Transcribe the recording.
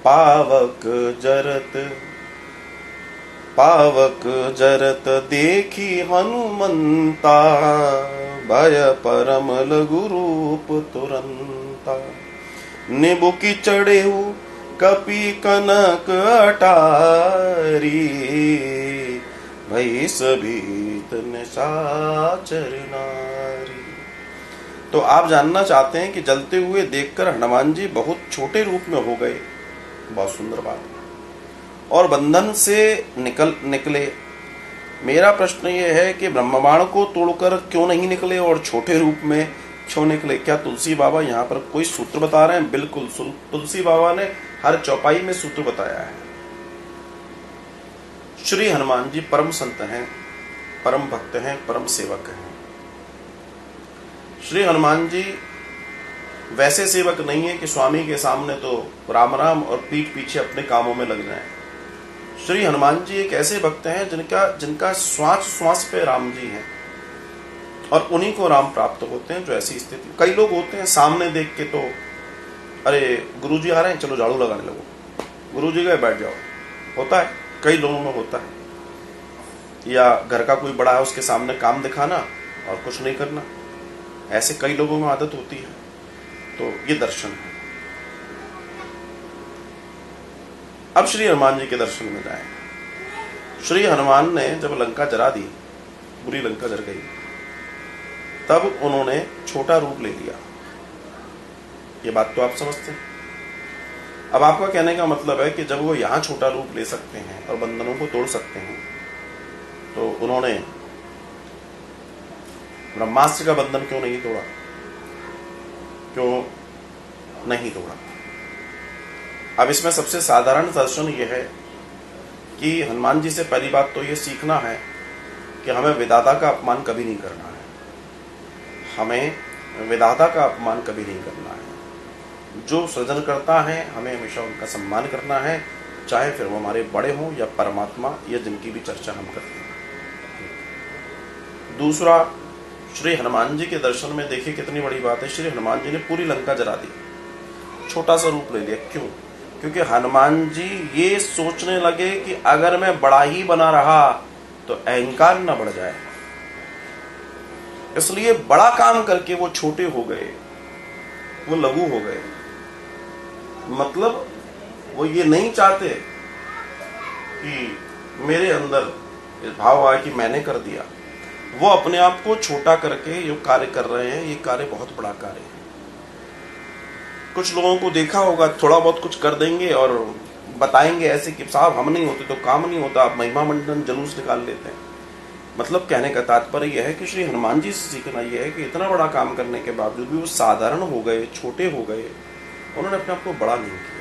पावक जरत देखी हनुमंता, भय परम लघु रूप तुरंता। निबुकी चढ़ेहु कपि कनक अटारी, भई सभीत निशाचर नारी। तो आप जानना चाहते हैं कि जलते हुए देखकर हनुमान जी बहुत छोटे रूप में हो गए, बहुत सुंदर बात। और बंधन से निकले। मेरा प्रश्न ये है कि ब्रह्मबाण को तोड़कर क्यों नहीं निकले और छोटे रूप में क्यों निकले? क्या तुलसी बाबा यहाँ पर कोई सूत्र बता रहे हैं? बिल्कुल, तुलसी बाबा ने हर चौपाई में सूत्र बताया है। श्री हनुमान जी परम संत हैं, परम भक्त हैं, परम सेवक हैं। श्री हनुमान जी वैसे सेवक नहीं है कि स्वामी के सामने तो राम राम और पीठ पीछे अपने कामों में लग जाएं। श्री हनुमान जी एक ऐसे भक्त हैं जिनका श्वास श्वास पे राम जी हैं, और उन्हीं को राम प्राप्त होते हैं जो ऐसी स्थिति। कई लोग होते हैं सामने देख के तो अरे गुरुजी आ रहे हैं, चलो झाड़ू लगाने लगो, गुरुजी गए बैठ जाओ, होता है, कई लोगों में होता है। या घर का कोई बड़ा है उसके सामने काम दिखाना और कुछ नहीं करना, ऐसे कई लोगों में आदत होती है। तो ये दर्शन है। अब श्री हनुमान जी के दर्शन में जाएं। श्री हनुमान ने जब लंका जरा दी, बुरी लंका जर गई, तब उन्होंने छोटा रूप ले लिया। ये बात तो आप समझते हैं। अब आपका कहने का मतलब है कि जब वो यहां छोटा रूप ले सकते हैं और बंधनों को तोड़ सकते हैं, तो उन्होंने ब्रह्मास्त्र का बंधन क्यों नहीं तोड़ा? क्यों नहीं तोड़ा? अब इसमें सबसे साधारण दर्शन यह है कि हनुमान जी से पहली बात तो यह सीखना है कि हमें विधाता का अपमान कभी नहीं करना है। हमें विधाता का अपमान कभी नहीं करना है। जो सृजन करता है हमें हमेशा उनका सम्मान करना है, चाहे फिर वो हमारे बड़े हों या परमात्मा या जिनकी भी चर्चा हम करते हैं। दूसरा, श्री हनुमान जी के दर्शन में देखिए कितनी बड़ी बात है। श्री हनुमान जी ने पूरी लंका जरा दी, छोटा सा रूप ले लिया। क्यों? क्योंकि हनुमान जी ये सोचने लगे कि अगर मैं बड़ा ही बना रहा तो अहंकार न बढ़ जाए, इसलिए बड़ा काम करके वो छोटे हो गए, वो लघु हो गए। मतलब वो ये नहीं चाहते कि मेरे अंदर भाव आए कि मैंने कर दिया। वो अपने आप को छोटा करके जो कार्य कर रहे हैं, ये कार्य बहुत बड़ा कार्य है। कुछ लोगों को देखा होगा, थोड़ा बहुत कुछ कर देंगे और बताएंगे ऐसे कि साहब हम नहीं होते तो काम नहीं होता, आप महिमा मंडन जुलूस निकाल लेते हैं। मतलब कहने का तात्पर्य यह है कि श्री हनुमान जी से सीखना यह है कि इतना बड़ा काम करने के बावजूद भी वो साधारण हो गए, छोटे हो गए, उन्होंने अपने आप को बड़ा नहीं किया।